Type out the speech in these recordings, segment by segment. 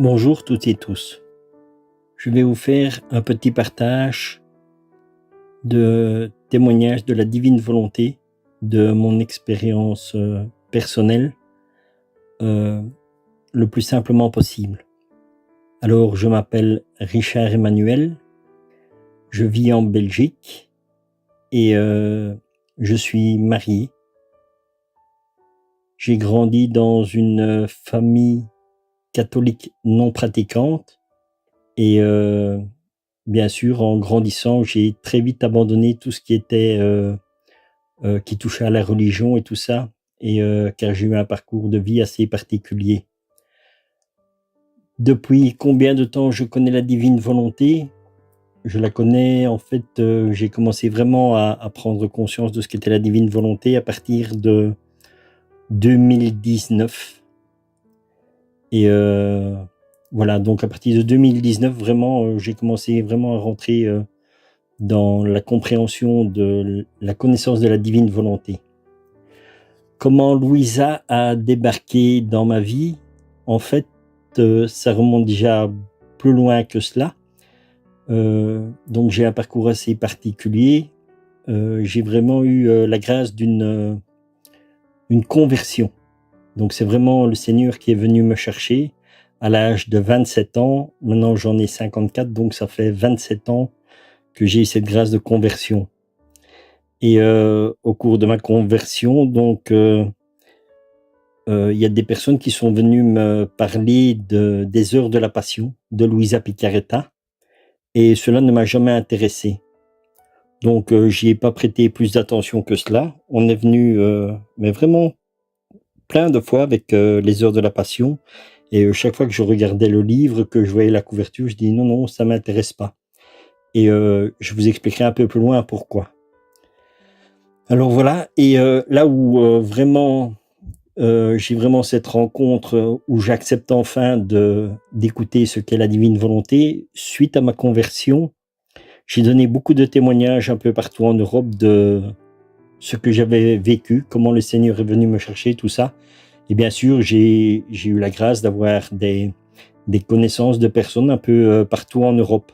Bonjour toutes et tous. Je vais vous faire un petit partage de témoignages de la divine volonté, de mon expérience personnelle, le plus simplement possible. Alors, je m'appelle Richard Emmanuel, je vis en Belgique et je suis marié. J'ai grandi dans une famille catholique non pratiquante et bien sûr, en grandissant, j'ai très vite abandonné tout ce qui était qui touchait à la religion et tout ça, et car j'ai eu un parcours de vie assez particulier. Depuis combien de temps je connais la divine volonté? Je la connais, en fait, j'ai commencé vraiment à prendre conscience de ce qu'était la divine volonté à partir de 2019. Et voilà, donc à partir de 2019, vraiment, j'ai commencé vraiment à rentrer dans la compréhension de la connaissance de la divine volonté. Comment Louisa a débarqué dans ma vie? En fait, ça remonte déjà plus loin que cela. Donc j'ai un parcours assez particulier. J'ai vraiment eu la grâce d'une conversion. Donc c'est vraiment le Seigneur qui est venu me chercher à l'âge de 27 ans. Maintenant j'en ai 54, donc ça fait 27 ans que j'ai eu cette grâce de conversion. Et au cours de ma conversion, donc il y a des personnes qui sont venues me parler des heures de la passion de Luisa Picarretta, et cela ne m'a jamais intéressé. Donc j'y ai pas prêté plus d'attention que cela. On est venu mais vraiment plein de fois avec les heures de la passion, et chaque fois que je regardais le livre, que je voyais la couverture, je dis non, ça m'intéresse pas. Et je vous expliquerai un peu plus loin pourquoi. Alors voilà, et là où vraiment j'ai vraiment cette rencontre où j'accepte enfin d'écouter ce qu'est la divine volonté, suite à ma conversion, j'ai donné beaucoup de témoignages un peu partout en Europe de ce que j'avais vécu, comment le Seigneur est venu me chercher, tout ça. Et bien sûr, j'ai eu la grâce d'avoir des connaissances de personnes un peu partout en Europe.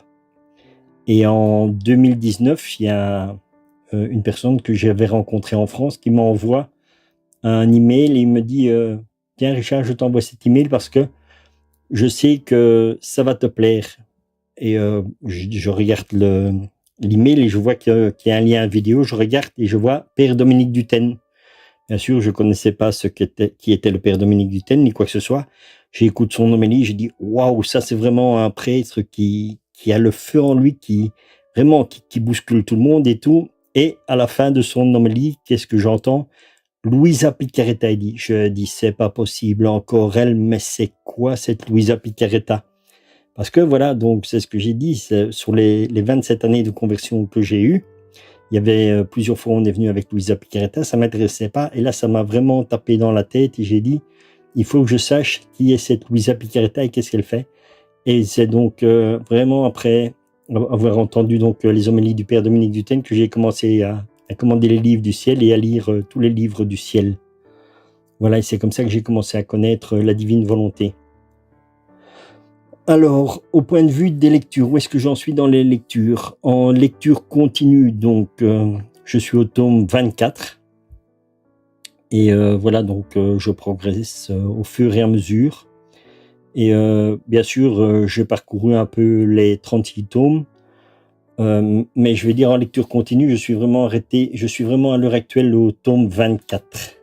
Et en 2019, il y a une personne que j'avais rencontrée en France qui m'envoie un email et il me dit tiens Richard, je t'envoie cet email parce que je sais que ça va te plaire. Et je regarde l'email et je vois qu'il y a un lien vidéo. Je regarde et je vois Père Dominique Dutène. Bien sûr, je connaissais pas qui était le Père Dominique Dutène ni quoi que ce soit. J'écoute son homélie, je dis waouh, ça c'est vraiment un prêtre qui a le feu en lui, qui vraiment qui bouscule tout le monde et tout. Et à la fin de son homélie, qu'est-ce que j'entends? Luisa Picarretta, dit. Je dis c'est pas possible encore elle, mais c'est quoi cette Luisa Picarretta? Parce que voilà, donc c'est ce que j'ai dit, sur les 27 années de conversion que j'ai eues, il y avait plusieurs fois on est venu avec Luisa Picarretta, ça m'intéressait pas, et là ça m'a vraiment tapé dans la tête et j'ai dit il faut que je sache qui est cette Luisa Picarretta et qu'est-ce qu'elle fait. Et c'est donc vraiment après avoir entendu donc les homélies du Père Dominique Dutène que j'ai commencé à commander les livres du ciel et à lire tous les livres du ciel. Voilà, et c'est comme ça que j'ai commencé à connaître la divine volonté. Alors, au point de vue des lectures, où est-ce que j'en suis dans les lectures? En lecture continue, donc je suis au tome 24. Et voilà, donc je progresse au fur et à mesure. Et bien sûr, j'ai parcouru un peu les 36 tomes. Mais je vais dire en lecture continue, je suis vraiment à l'heure actuelle au tome 24.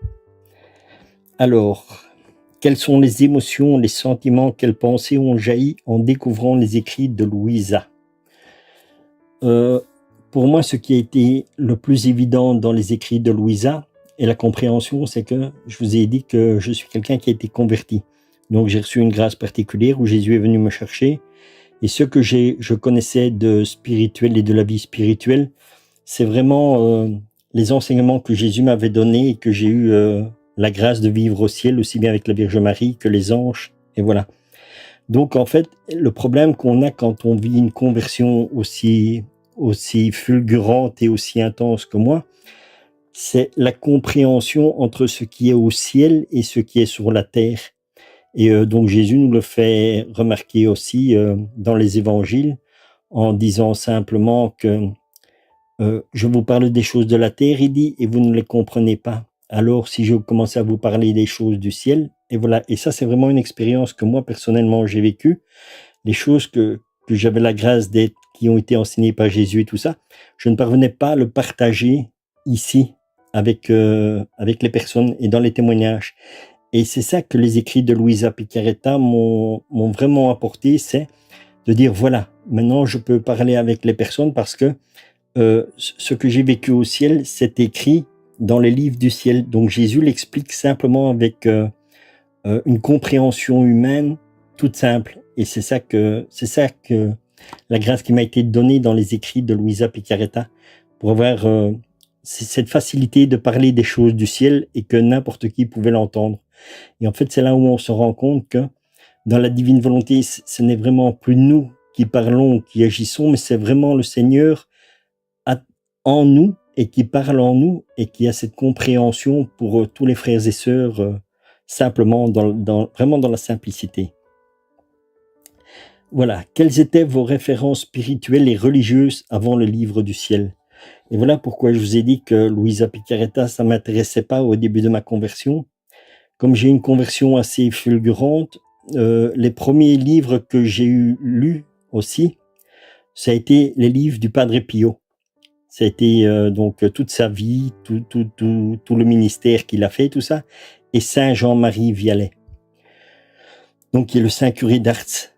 Alors, quelles sont les émotions, les sentiments, quelles pensées ont jailli en découvrant les écrits de Louisa? Pour moi, ce qui a été le plus évident dans les écrits de Louisa et la compréhension, c'est que je vous ai dit que je suis quelqu'un qui a été converti. Donc j'ai reçu une grâce particulière où Jésus est venu me chercher. Et ce que je connaissais de spirituel et de la vie spirituelle, c'est vraiment les enseignements que Jésus m'avait donnés et que j'ai eu la grâce de vivre au ciel, aussi bien avec la Vierge Marie que les anges, et voilà. Donc en fait, le problème qu'on a quand on vit une conversion aussi fulgurante et aussi intense que moi, c'est la compréhension entre ce qui est au ciel et ce qui est sur la terre. Et donc Jésus nous le fait remarquer aussi dans les évangiles en disant simplement que je vous parle des choses de la terre, il dit, et vous ne les comprenez pas. Alors si je commence à vous parler des choses du ciel, et voilà, et ça c'est vraiment une expérience que moi personnellement j'ai vécue, les choses que j'avais la grâce d'être, qui ont été enseignées par Jésus et tout ça, je ne parvenais pas à le partager ici avec les personnes et dans les témoignages. Et c'est ça que les écrits de Luisa Picaretta m'ont vraiment apporté, c'est de dire voilà, maintenant je peux parler avec les personnes parce que ce que j'ai vécu au ciel, c'est écrit dans les livres du ciel. Donc Jésus l'explique simplement avec une compréhension humaine toute simple. Et c'est ça que la grâce qui m'a été donnée dans les écrits de Luisa Picaretta, pour avoir cette facilité de parler des choses du ciel et que n'importe qui pouvait l'entendre. Et en fait, c'est là où on se rend compte que dans la divine volonté, ce n'est vraiment plus nous qui parlons, qui agissons, mais c'est vraiment le Seigneur en nous et qui parle en nous et qui a cette compréhension pour tous les frères et sœurs, simplement, vraiment dans la simplicité. Voilà, quelles étaient vos références spirituelles et religieuses avant le livre du ciel? Et voilà pourquoi je vous ai dit que Luisa Picaretta, ça m'intéressait pas au début de ma conversion. Comme j'ai une conversion assez fulgurante, les premiers livres que j'ai lus aussi, ça a été les livres du Padre Pio. Ça a été donc toute sa vie, tout le ministère qu'il a fait, tout ça, et Saint Jean-Marie Vianney, donc qui est le Saint curé d'Ars.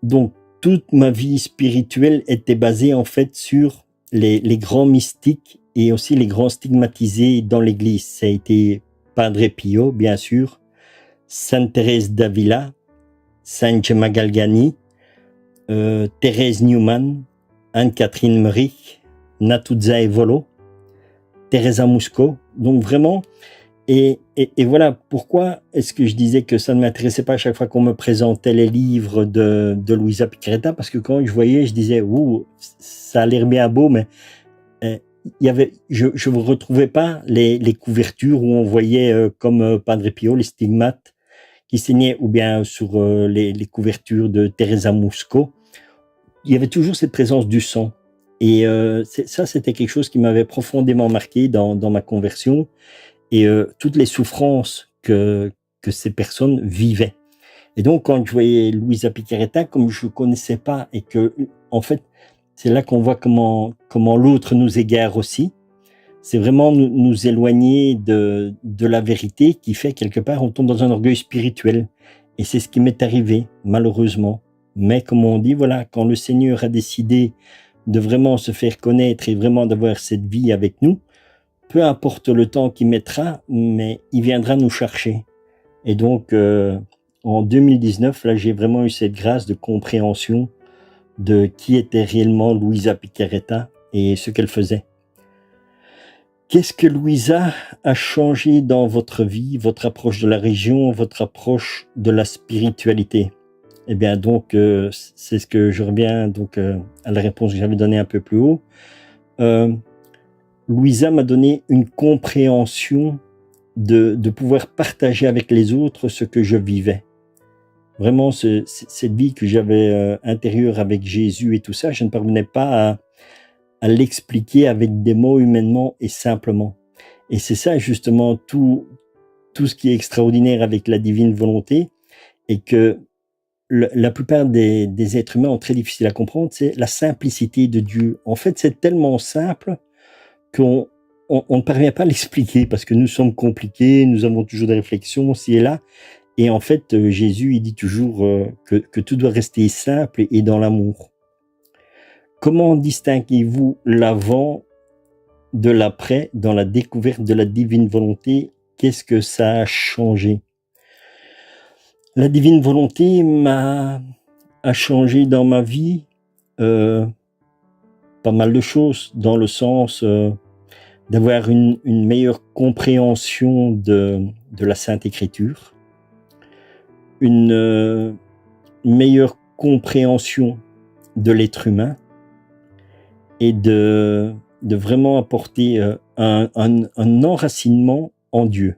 Donc toute ma vie spirituelle était basée en fait sur les grands mystiques et aussi les grands stigmatisés dans l'Église. Ça a été Padre Pio, bien sûr, Sainte Thérèse d'Avila, Sainte Gemma Galgani, Thérèse Newman, Anne-Catherine Merich, Natuzza Evolo, Teresa Musco. Donc vraiment, et voilà pourquoi est-ce que je disais que ça ne m'intéressait pas à chaque fois qu'on me présentait les livres de Luisa Picaretta, parce que quand je voyais, je disais, ouh, ça a l'air bien beau, mais je ne retrouvais pas les couvertures où on voyait comme Padre Pio, les stigmates qui saignaient, ou bien sur les couvertures de Teresa Musco. Il y avait toujours cette présence du sang. Et ça, c'était quelque chose qui m'avait profondément marqué dans ma conversion, et toutes les souffrances que ces personnes vivaient. Et donc, quand je voyais Luisa Picaretta, comme je ne connaissais pas, et que, en fait, c'est là qu'on voit comment l'autre nous égare aussi. C'est vraiment nous éloigner de la vérité, qui fait quelque part, on tombe dans un orgueil spirituel. Et c'est ce qui m'est arrivé, malheureusement. Mais comme on dit, voilà, quand le Seigneur a décidé de vraiment se faire connaître et vraiment d'avoir cette vie avec nous, peu importe le temps qu'il mettra, mais il viendra nous chercher. Et donc, en 2019, là, j'ai vraiment eu cette grâce de compréhension de qui était réellement Luisa Picaretta et ce qu'elle faisait. Qu'est-ce que Luisa a changé dans votre vie, votre approche de la religion, votre approche de la spiritualité? Eh bien, donc, c'est ce que je reviens donc à la réponse que j'avais donnée un peu plus haut. Luisa m'a donné une compréhension de pouvoir partager avec les autres ce que je vivais. Vraiment, cette vie que j'avais intérieure avec Jésus et tout ça, je ne parvenais pas à l'expliquer avec des mots humainement et simplement. Et c'est ça justement tout ce qui est extraordinaire avec la divine volonté, et que la plupart des êtres humains ont très difficile à comprendre, c'est la simplicité de Dieu. En fait, c'est tellement simple qu'on ne parvient pas à l'expliquer, parce que nous sommes compliqués, nous avons toujours des réflexions ci et là. Et en fait, Jésus, il dit toujours que tout doit rester simple et dans l'amour. Comment distinguez-vous l'avant de l'après dans la découverte de la divine volonté? Qu'est-ce que ça a changé? La divine volonté a changé dans ma vie pas mal de choses, dans le sens d'avoir une meilleure compréhension de la Sainte Écriture, une meilleure compréhension de l'être humain, et de vraiment apporter un enracinement en Dieu.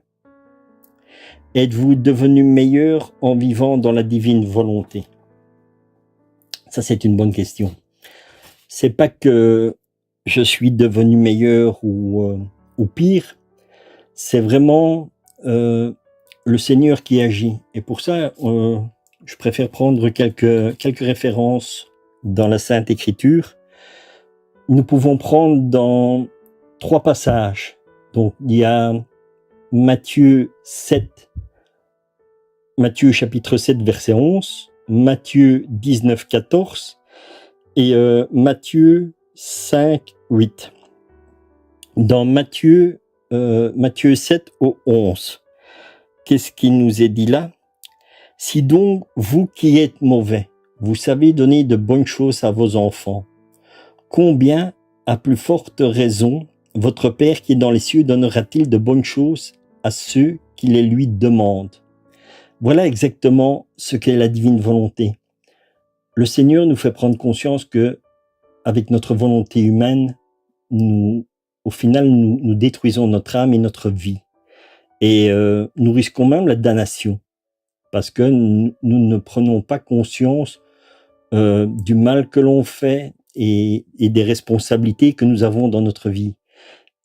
Êtes-vous devenu meilleur en vivant dans la divine volonté? Ça, c'est une bonne question. C'est pas que je suis devenu meilleur ou pire, c'est vraiment le Seigneur qui agit. Et pour ça, je préfère prendre quelques références dans la Sainte Écriture. Nous pouvons prendre dans 3 passages. Donc, il y a Matthieu chapitre 7, verset 11, Matthieu 19, 14 et Matthieu 5, 8. Dans Matthieu 7 au 11, qu'est-ce qui nous est dit là? Si donc vous qui êtes mauvais, vous savez donner de bonnes choses à vos enfants, combien, à plus forte raison, votre Père qui est dans les cieux donnera-t-il de bonnes choses à ceux qui les lui demandent? Voilà exactement ce qu'est la divine volonté. Le Seigneur nous fait prendre conscience que, avec notre volonté humaine, au final, nous détruisons notre âme et notre vie. Et nous risquons même la damnation, parce que nous ne prenons pas conscience du mal que l'on fait et des responsabilités que nous avons dans notre vie.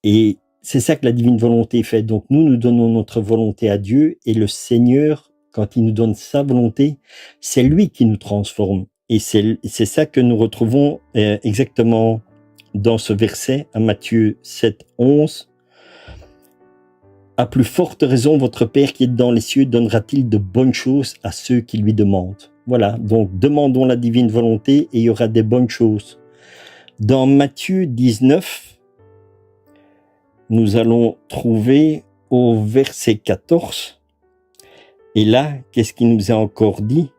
Et c'est ça que la divine volonté fait. Donc nous donnons notre volonté à Dieu, et le Seigneur, quand il nous donne sa volonté, c'est lui qui nous transforme. Et c'est ça que nous retrouvons exactement dans ce verset, à Matthieu 7, 11. À plus forte raison, votre Père qui est dans les cieux donnera-t-il de bonnes choses à ceux qui lui demandent. Voilà, donc demandons la divine volonté et il y aura des bonnes choses. Dans Matthieu 19, nous allons trouver au verset 14. Et là, qu'est-ce qu'il nous est encore dit?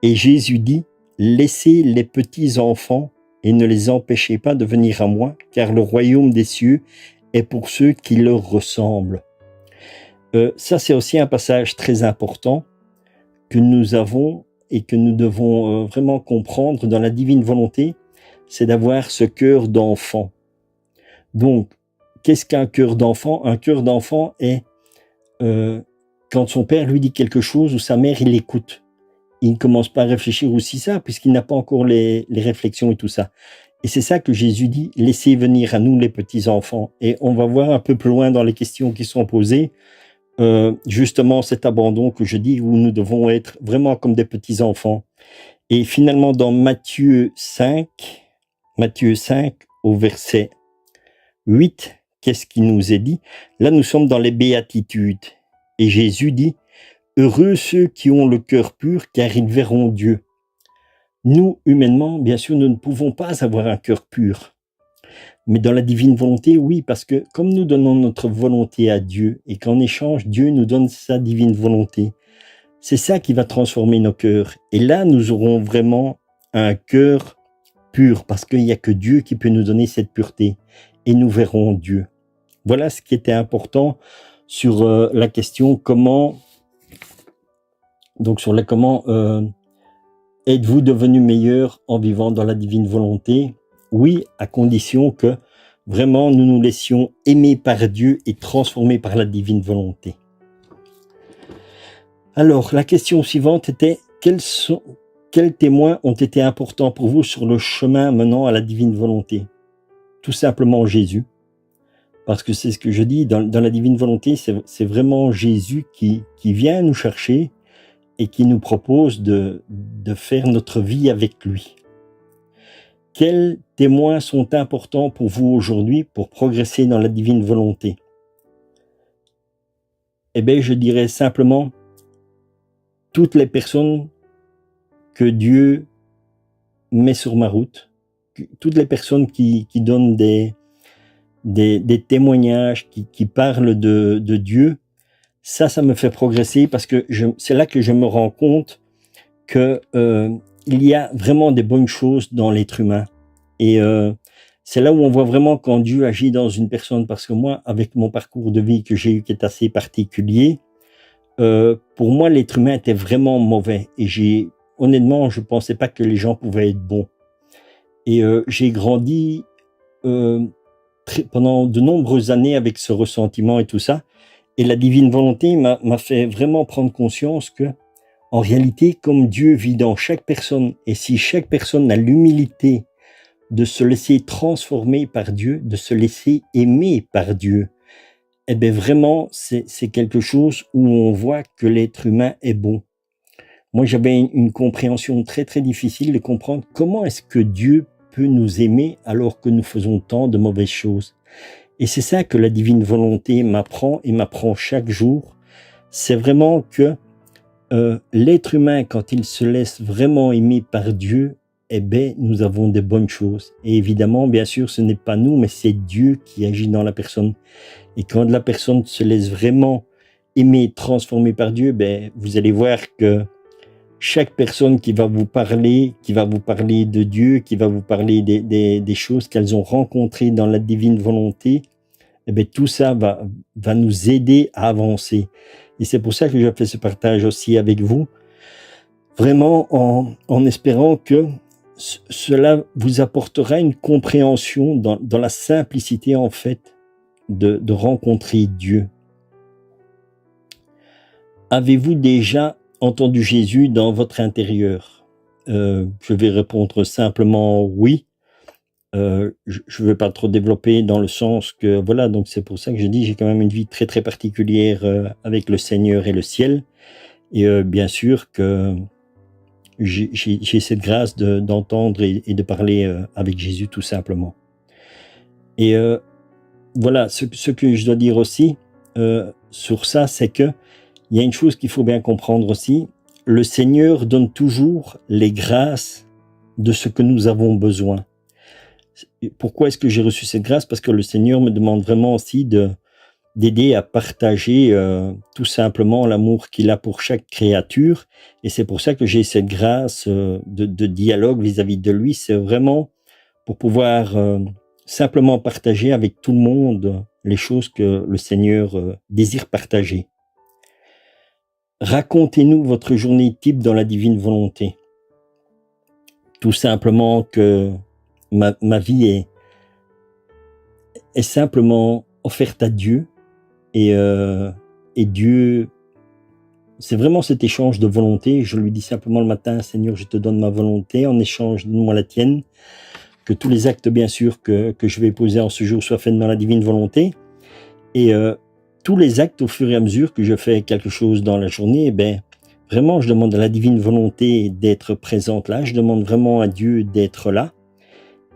Et Jésus dit, laissez les petits enfants et ne les empêchez pas de venir à moi, car le royaume des cieux est pour ceux qui leur ressemblent. Ça, c'est aussi un passage très important que nous avons et que nous devons vraiment comprendre dans la divine volonté, c'est d'avoir ce cœur d'enfant. Donc, qu'est-ce qu'un cœur d'enfant? Un cœur d'enfant est quand son père lui dit quelque chose ou sa mère, il écoute. Il ne commence pas à réfléchir aussi ça, puisqu'il n'a pas encore les réflexions et tout ça. Et c'est ça que Jésus dit, laissez venir à nous les petits enfants. Et on va voir un peu plus loin dans les questions qui sont posées, justement cet abandon que je dis, où nous devons être vraiment comme des petits enfants. Et finalement, dans Matthieu 5 au verset 8, qu'est-ce qui nous est dit? Là, nous sommes dans les béatitudes. Et Jésus dit, heureux ceux qui ont le cœur pur, car ils verront Dieu. Nous, humainement, bien sûr, nous ne pouvons pas avoir un cœur pur. Mais dans la divine volonté, oui, parce que comme nous donnons notre volonté à Dieu, et qu'en échange, Dieu nous donne sa divine volonté, c'est ça qui va transformer nos cœurs. Et là, nous aurons vraiment un cœur pur, parce qu'il n'y a que Dieu qui peut nous donner cette pureté. Et nous verrons Dieu. Voilà ce qui était important sur la question comment êtes-vous devenu meilleur en vivant dans la divine volonté? Oui, à condition que vraiment nous nous laissions aimer par Dieu et transformer par la divine volonté. Alors, la question suivante était, quels témoins ont été importants pour vous sur le chemin menant à la divine volonté? Tout simplement Jésus. Parce que c'est ce que je dis, dans la divine volonté, c'est vraiment Jésus qui vient nous chercher et qui nous propose de faire notre vie avec lui. Quels témoins sont importants pour vous aujourd'hui pour progresser dans la divine volonté? Eh bien, je dirais simplement toutes les personnes que Dieu met sur ma route, toutes les personnes qui donnent des témoignages, qui parlent de Dieu, ça me fait progresser parce que c'est là que je me rends compte que il y a vraiment des bonnes choses dans l'être humain. Et c'est là où on voit vraiment quand Dieu agit dans une personne, parce que moi, avec mon parcours de vie que j'ai eu qui est assez particulier, pour moi, l'être humain était vraiment mauvais. Et honnêtement, je pensais pas que les gens pouvaient être bons. Et j'ai grandi pendant de nombreuses années avec ce ressentiment et tout ça. Et la divine volonté m'a fait vraiment prendre conscience que, en réalité, comme Dieu vit dans chaque personne, et si chaque personne a l'humilité de se laisser transformer par Dieu, de se laisser aimer par Dieu, eh bien vraiment, c'est quelque chose où on voit que l'être humain est bon. Moi, j'avais une compréhension très très difficile de comprendre comment est-ce que Dieu peut nous aimer alors que nous faisons tant de mauvaises choses. Et c'est ça que la divine volonté m'apprend et m'apprend chaque jour. C'est vraiment que l'être humain, quand il se laisse vraiment aimer par Dieu, eh bien, nous avons de bonnes choses. Et évidemment, bien sûr, ce n'est pas nous, mais c'est Dieu qui agit dans la personne. Et quand la personne se laisse vraiment aimer, transformer par Dieu, ben, vous allez voir que chaque personne qui va vous parler de Dieu, qui va vous parler des choses qu'elles ont rencontrées dans la divine volonté, eh bien, tout ça va nous aider à avancer. Et c'est pour ça que je fais ce partage aussi avec vous, vraiment en espérant que cela vous apportera une compréhension dans la simplicité, en fait, de rencontrer Dieu. Avez-vous déjà entendu Jésus dans votre intérieur? Je vais répondre simplement oui. Je ne vais pas trop développer dans le sens que, voilà, donc c'est pour ça que je dis, j'ai quand même une vie très très particulière avec le Seigneur et le ciel. Et bien sûr que j'ai cette grâce d'entendre et de parler avec Jésus tout simplement. Et voilà, ce que je dois dire aussi sur ça, c'est que il y a une chose qu'il faut bien comprendre aussi, le Seigneur donne toujours les grâces de ce que nous avons besoin. Pourquoi est-ce que j'ai reçu cette grâce? Parce que le Seigneur me demande vraiment aussi d'aider à partager tout simplement l'amour qu'il a pour chaque créature. Et c'est pour ça que j'ai cette grâce de dialogue vis-à-vis de lui. C'est vraiment pour pouvoir simplement partager avec tout le monde les choses que le Seigneur désire partager. Racontez-nous votre journée type dans la divine volonté. Tout simplement que ma vie est simplement offerte à Dieu et Dieu, c'est vraiment cet échange de volonté. Je lui dis simplement le matin, Seigneur, je te donne ma volonté, en échange, donne-moi la tienne. Que tous les actes, bien sûr, que je vais poser en ce jour soient faits dans la divine volonté. Et tous les actes, au fur et à mesure que je fais quelque chose dans la journée, ben, vraiment, je demande à la divine volonté d'être présente là. Je demande vraiment à Dieu d'être là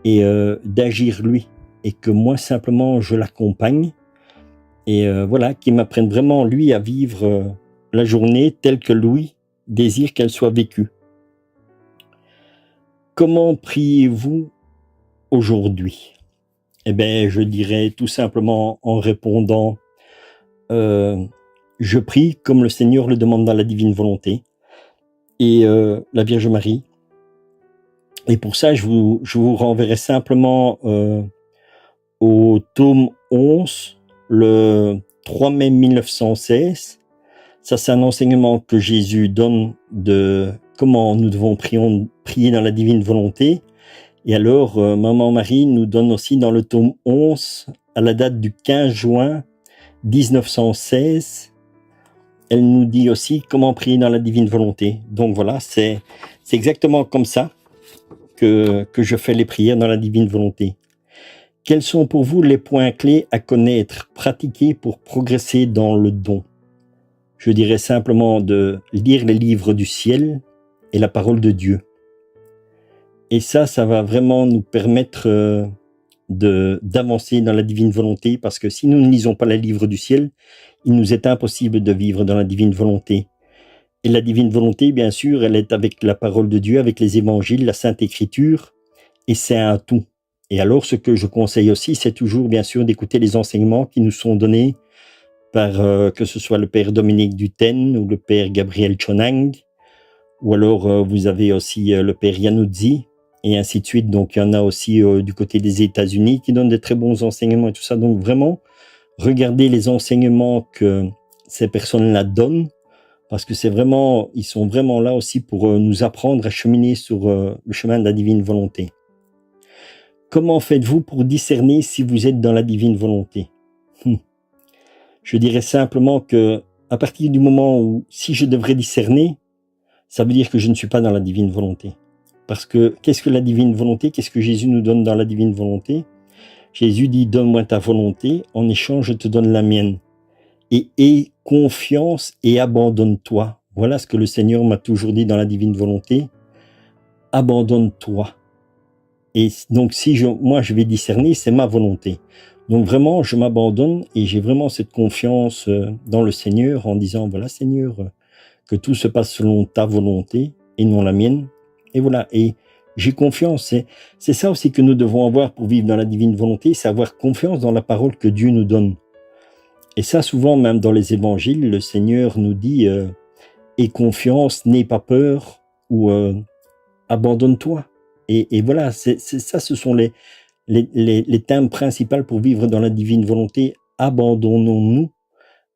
et d'agir lui. Et que moi, simplement, je l'accompagne. Et voilà, qu'il m'apprenne vraiment, lui, à vivre la journée telle que lui désire qu'elle soit vécue. Comment priez-vous aujourd'hui? Eh bien, je dirais tout simplement en répondant je prie comme le Seigneur le demande dans la divine volonté et la Vierge Marie. Et pour ça, je vous renverrai simplement au tome 11, le 3 mai 1916. Ça, c'est un enseignement que Jésus donne de comment nous devons prier dans la divine volonté. Et alors, Maman Marie nous donne aussi dans le tome 11, à la date du 15 juin 1916, elle nous dit aussi comment prier dans la divine volonté. Donc voilà, c'est exactement comme ça que je fais les prières dans la divine volonté. Quels sont pour vous les points clés à connaître, pratiquer pour progresser dans le don? Je dirais simplement de lire les livres du ciel et la parole de Dieu. Et ça va vraiment nous permettre d'avancer dans la divine volonté, parce que si nous ne lisons pas les livres du ciel, il nous est impossible de vivre dans la divine volonté. Et la divine volonté, bien sûr, elle est avec la parole de Dieu, avec les évangiles, la Sainte Écriture, et c'est un tout. Et alors, ce que je conseille aussi, c'est toujours, bien sûr, d'écouter les enseignements qui nous sont donnés par, que ce soit le Père Dominique Duten ou le Père Gabriel Chonang, ou alors vous avez aussi le Père Yanouzi, et ainsi de suite. Donc, il y en a aussi du côté des États-Unis qui donnent de très bons enseignements et tout ça. Donc, vraiment, regardez les enseignements que ces personnes-là donnent, parce que ils sont vraiment là aussi pour nous apprendre à cheminer sur le chemin de la divine volonté. Comment faites-vous pour discerner si vous êtes dans la divine volonté? Je dirais simplement que à partir du moment où, si je devrais discerner, ça veut dire que je ne suis pas dans la divine volonté. Parce que, qu'est-ce que la divine volonté? Qu'est-ce que Jésus nous donne dans la divine volonté? Jésus dit, donne-moi ta volonté, en échange, je te donne la mienne. Et aie confiance et abandonne-toi. Voilà ce que le Seigneur m'a toujours dit dans la divine volonté. Abandonne-toi. Et donc, moi, je vais discerner, c'est ma volonté. Donc, vraiment, je m'abandonne et j'ai vraiment cette confiance dans le Seigneur en disant, voilà, Seigneur, que tout se passe selon ta volonté et non la mienne. Et voilà. Et j'ai confiance. C'est ça aussi que nous devons avoir pour vivre dans la divine volonté, c'est avoir confiance dans la parole que Dieu nous donne. Et ça, souvent, même dans les évangiles, le Seigneur nous dit aie confiance, n'aie pas peur, ou abandonne-toi. Et voilà, c'est ça, ce sont les thèmes principaux pour vivre dans la divine volonté. Abandonnons-nous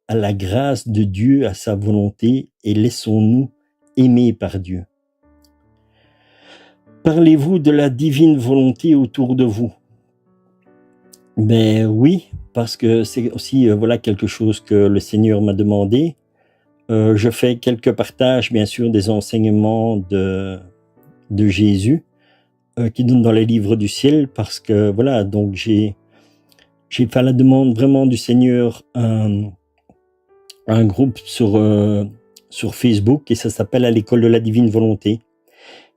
à la grâce de Dieu, à sa volonté, et laissons-nous aimer par Dieu. Parlez-vous de la divine volonté autour de vous? Ben oui, parce que c'est aussi voilà quelque chose que le Seigneur m'a demandé. Je fais quelques partages, bien sûr, des enseignements de Jésus qui donne dans les livres du ciel, parce que voilà, donc j'ai fait la demande vraiment du Seigneur un groupe sur Facebook, et ça s'appelle à l'école de la divine volonté.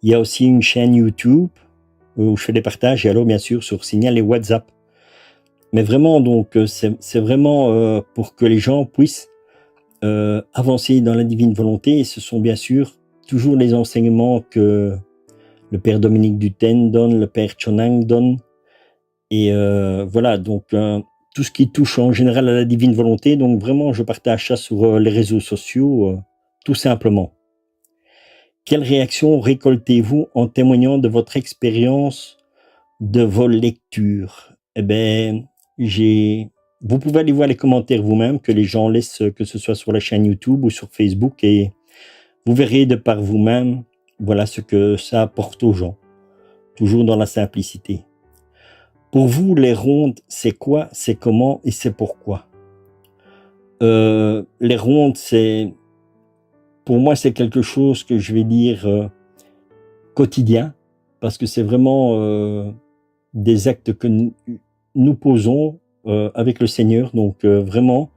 Il y a aussi une chaîne YouTube où je fais des partages, et alors bien sûr sur Signal et WhatsApp. Mais vraiment, donc c'est vraiment pour que les gens puissent avancer dans la divine volonté, et ce sont bien sûr toujours les enseignements que le Père Dominique Duthène donne, le Père Chonang donne, et voilà, donc tout ce qui touche en général à la divine volonté, donc vraiment je partage ça sur les réseaux sociaux, tout simplement. Quelle réaction récoltez-vous en témoignant de votre expérience de vos lectures? Eh bien, vous pouvez aller voir les commentaires vous-même que les gens laissent, que ce soit sur la chaîne YouTube ou sur Facebook, et vous verrez de par vous-même, voilà ce que ça apporte aux gens, toujours dans la simplicité. Pour vous, les rondes, c'est quoi, c'est comment et c'est pourquoi? Les rondes, pour moi, c'est quelque chose que je vais dire quotidien, parce que c'est vraiment des actes que nous posons avec le Seigneur. Donc vraiment,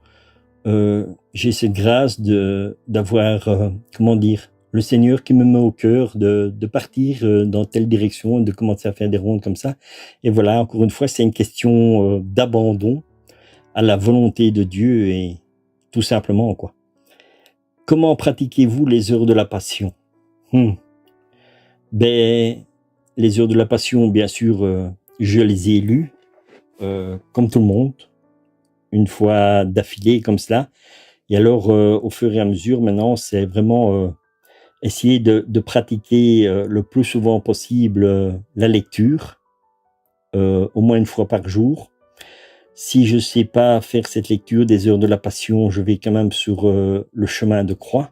j'ai cette grâce d'avoir, comment dire, le Seigneur qui me met au cœur de partir dans telle direction, de commencer à faire des rondes comme ça. Et voilà, encore une fois, c'est une question d'abandon à la volonté de Dieu, et tout simplement, quoi. Comment pratiquez-vous les heures de la passion? Ben, les heures de la passion, bien sûr, je les ai lues, comme tout le monde, une fois d'affilée comme cela. Et alors, au fur et à mesure, maintenant, c'est vraiment essayer de pratiquer le plus souvent possible la lecture, au moins une fois par jour. Si je ne sais pas faire cette lecture des heures de la passion, je vais quand même sur le chemin de croix.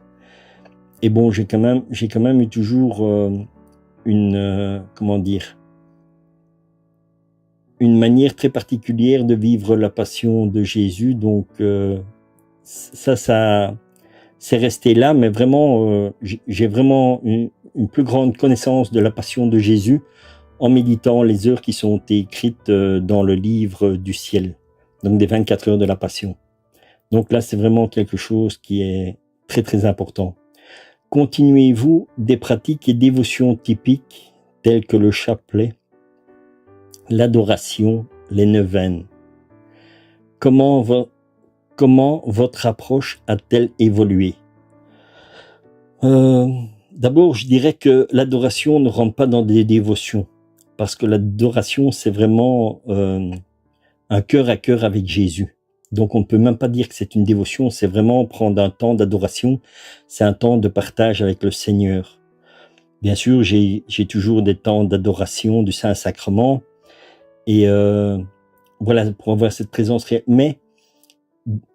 Et bon, j'ai quand même eu toujours comment dire, une manière très particulière de vivre la passion de Jésus. Donc ça c'est resté là, mais vraiment j'ai vraiment une plus grande connaissance de la passion de Jésus en méditant les heures qui sont écrites dans le livre du ciel, donc des 24 heures de la passion. Donc là, c'est vraiment quelque chose qui est très très important. Continuez-vous des pratiques et dévotions typiques telles que le chapelet, l'adoration, les neuvaines? Comment votre approche a-t-elle évolué? D'abord, je dirais que l'adoration ne rentre pas dans des dévotions, parce que l'adoration, c'est vraiment un cœur à cœur avec Jésus. Donc, on ne peut même pas dire que c'est une dévotion, c'est vraiment prendre un temps d'adoration, c'est un temps de partage avec le Seigneur. Bien sûr, j'ai toujours des temps d'adoration du Saint-Sacrement, et voilà, pour avoir cette présence réelle. Mais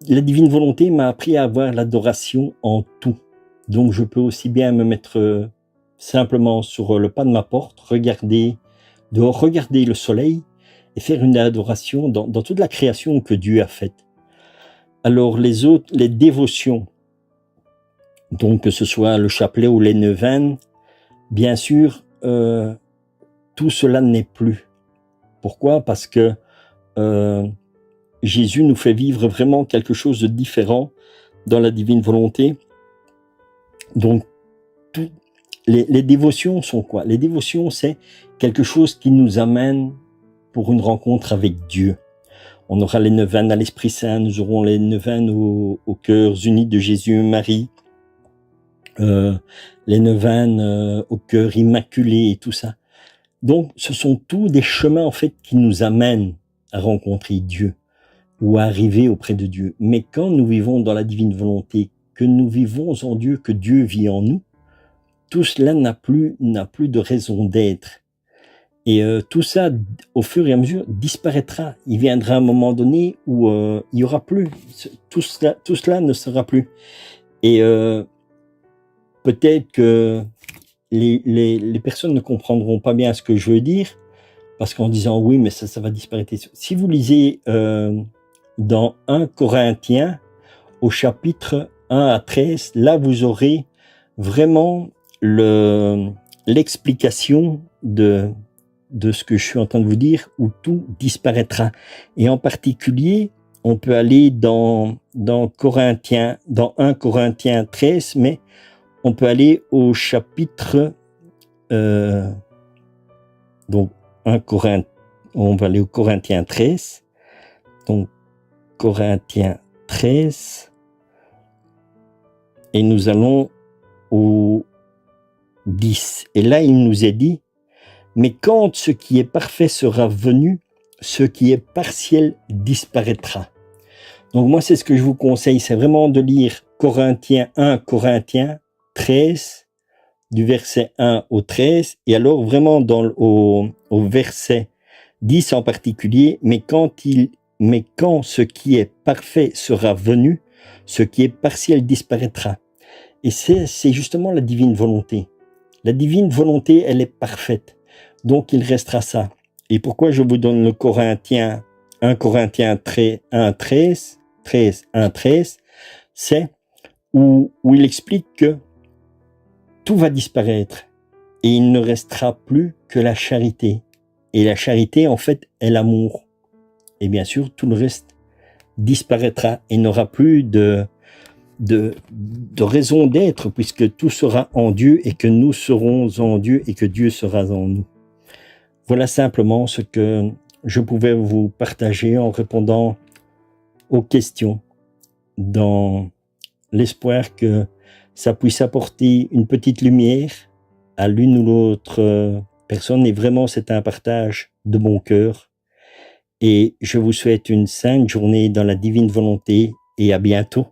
la divine volonté m'a appris à avoir l'adoration en tout. Donc, je peux aussi bien me mettre simplement sur le pas de ma porte, regarder le soleil et faire une adoration dans toute la création que Dieu a faite. Alors les dévotions, donc que ce soit le chapelet ou les neuvaines, bien sûr, tout cela n'est plus. Pourquoi? Parce que Jésus nous fait vivre vraiment quelque chose de différent dans la divine volonté. Donc, les dévotions sont quoi? Les dévotions, c'est quelque chose qui nous amène pour une rencontre avec Dieu. On aura les neuvaines à l'Esprit Saint, nous aurons les neuvaines aux cœurs unis de Jésus et Marie, les neuvaines au cœur immaculé et tout ça. Donc, ce sont tous des chemins en fait qui nous amènent à rencontrer Dieu ou à arriver auprès de Dieu. Mais quand nous vivons dans la divine volonté, que nous vivons en Dieu, que Dieu vit en nous, tout cela n'a plus de raison d'être. Et tout ça, au fur et à mesure, disparaîtra. Il viendra un moment donné où il y aura plus. Tout cela ne sera plus. Et peut-être que les personnes ne comprendront pas bien ce que je veux dire, parce qu'en disant oui, mais ça va disparaître. Si vous lisez dans 1 Corinthiens, au chapitre 1 à 13, là vous aurez vraiment l'explication de ce que je suis en train de vous dire, où tout disparaîtra. Et en particulier, on peut aller dans 1 Corinthiens 13, mais on peut aller au chapitre donc on va aller au Corinthiens 13. Donc Corinthiens 13 et nous allons au 10. Et là, il nous est dit: mais quand ce qui est parfait sera venu, ce qui est partiel disparaîtra. Donc moi, c'est ce que je vous conseille, c'est vraiment de lire 1 Corinthiens 13, du verset 1 au 13, et alors vraiment au verset 10 en particulier, mais quand ce qui est parfait sera venu, ce qui est partiel disparaîtra. Et c'est justement la divine volonté. La divine volonté, elle est parfaite. Donc, il restera ça. Et pourquoi je vous donne le 1 Corinthiens 13, c'est où il explique que tout va disparaître et il ne restera plus que la charité. Et la charité, en fait, est l'amour. Et bien sûr, tout le reste disparaîtra et n'aura plus de raison d'être, puisque tout sera en Dieu et que nous serons en Dieu et que Dieu sera en nous. Voilà simplement ce que je pouvais vous partager en répondant aux questions, dans l'espoir que ça puisse apporter une petite lumière à l'une ou l'autre personne. Et vraiment, c'est un partage de mon cœur. Et je vous souhaite une sainte journée dans la divine volonté et à bientôt.